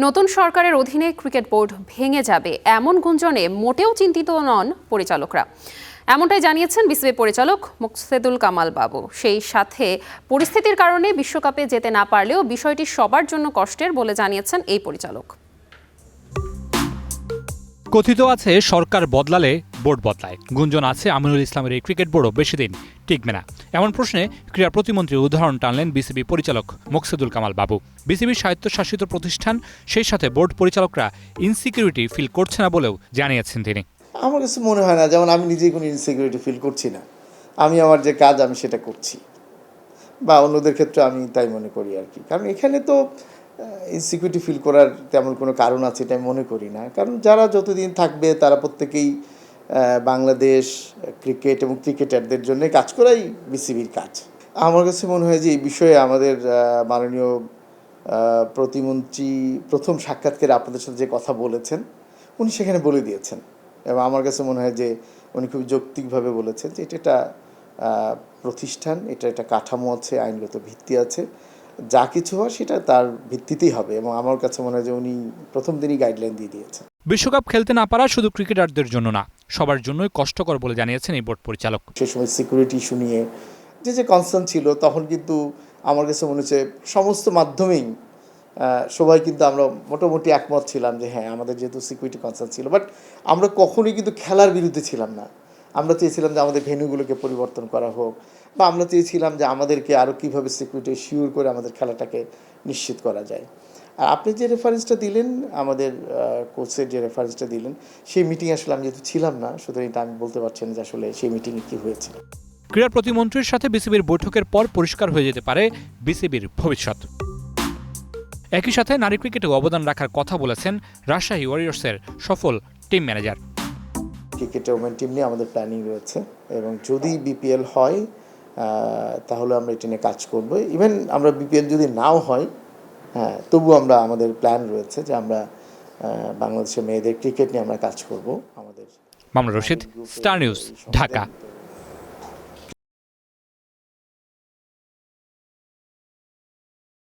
নতুন সরকারের অধীনে ক্রিকেট বোর্ড ভেঙে যাবে এমন গুঞ্জনে মোটেও চিন্তিত নন পরিচালকরা। এমনটাই জানিয়েছেন বিসিবি পরিচালক মোকসেদুল কামাল বাবু। সেই সাথে পরিস্থিতির কারণে বিশ্বকাপে যেতে না পারলেও বিষয়টি সবার জন্য কষ্টের বলে জানিয়েছেন এই পরিচালক। কথিত আছে সরকার বদলালে বোর্ড বদলায়, গুঞ্জন আছে আমিনুল ইসলামের এই ক্রিকেট বোর্ডও বেশি দিন টিকবে না। এমন প্রশ্নে ক্রীড়া প্রতিমন্ত্রীর উদাহরণ টানলেন বিসিবি পরিচালক মোকসেদুল কামাল বাবু। বিসিবির স্বায়ত্তশাসিত প্রতিষ্ঠান, সেই সাথে বোর্ড পরিচালকরা ইনসিকিউরিটি ফিল করছে না বলেও জানিয়েছেন তিনি। আমার কাছে মনে হয় না, যেমন আমি নিজেই কোনো ইনসিকিউরিটি ফিল করছি না। আমি আমার যে কাজ আমি সেটা করছি, বা অন্যদের ক্ষেত্রে আমি তাই মনে করি আর কি। কারণ এখানে তো ইনসিকিউরিটি ফিল করার তেমন কোনো কারণ আছে এটা আমি মনে করি না। কারণ যারা যতদিন থাকবে তারা প্রত্যেকেই বাংলাদেশ ক্রিকেট এবং ক্রিকেটারদের জন্য কাজ করাই বিসিবির কাজ। আমার কাছে মনে হয় যে এই বিষয়ে আমাদের মাননীয় প্রতিমন্ত্রী প্রথম সাক্ষাৎকারে আপনাদের সাথে যে কথা বলেছেন উনি সেখানে বলে দিয়েছেন, এবং আমার কাছে মনে হয় যে উনি খুব যৌক্তিকভাবে বলেছেন যে এটা প্রতিষ্ঠান, এটা কাঠামো আছে, আইনগত ভিত্তি আছে, যা কিছু হয় সেটা তার ভিত্তিতেই হবে। এবং আমার কাছে মনে হয় যে উনি প্রথম দিনই গাইডলাইন দিয়ে দিয়েছেন। বিশ্বকাপ খেলতে না পারা শুধু ক্রিকেটারদের জন্য না, সবার জন্যই কষ্টকর বলে জানিয়েছেন এই বোর্ড পরিচালক। সে সময় সিকিউরিটি ইস্যু নিয়ে যে কনসার্ন ছিল, তখন কিন্তু আমার কাছে মনে হচ্ছে সমস্ত মাধ্যমেই সবাই কিন্তু আমরা মোটামুটি একমত ছিলাম যে হ্যাঁ, আমাদের যেহেতু সিকিউরিটি কনসার্ন ছিল, বাট আমরা কখনোই কিন্তু খেলার বিরুদ্ধে ছিলাম না। আমরা চেয়েছিলাম যে আমাদের ভেন্যুগুলোকে পরিবর্তন করা হোক, বা আমরা চেয়েছিলাম যে আমাদেরকে আরও কীভাবে সিকিউরিটি শিওর করে আমাদের খেলাটাকে নিশ্চিত করা যায়। আর আপনি যে রেফারেন্সটা দিলেন, আমাদের কোচের যে রেফারেন্সটা দিলেন, সেই মিটিং আসলে আমি যেহেতু ছিলাম না, সুতরাং এটা আমি বলতে পারছি না যে আসলে সেই মিটিংয়ে কী হয়েছিল। ক্রীড়া প্রতিমন্ত্রীর সাথে বিসিবির বৈঠকের পর পরিষ্কার হয়ে যেতে পারে বিসিবির ভবিষ্যৎ। একই সাথে নারী ক্রিকেটেও অবদান রাখার কথা বলেছেন রাজশাহী ওয়ারিয়র্সের সফল টিম ম্যানেজার। ক্রিকেটে ওমেন টিম নিয়ে আমাদের প্ল্যানিং রয়েছে, এবং যদি বিপিএল হয় তাহলে আমরা এটা নিয়ে কাজ করব। ইভেন আমরা বিপিএল যদি নাও হয়, হ্যাঁ, তবু আমাদের প্ল্যান রয়েছে যে আমরা বাংলাদেশের মেয়েদের ক্রিকেট নিয়ে আমরা কাজ করব। আমাদের মামুনুর রশীদ, স্টার নিউজ, ঢাকা।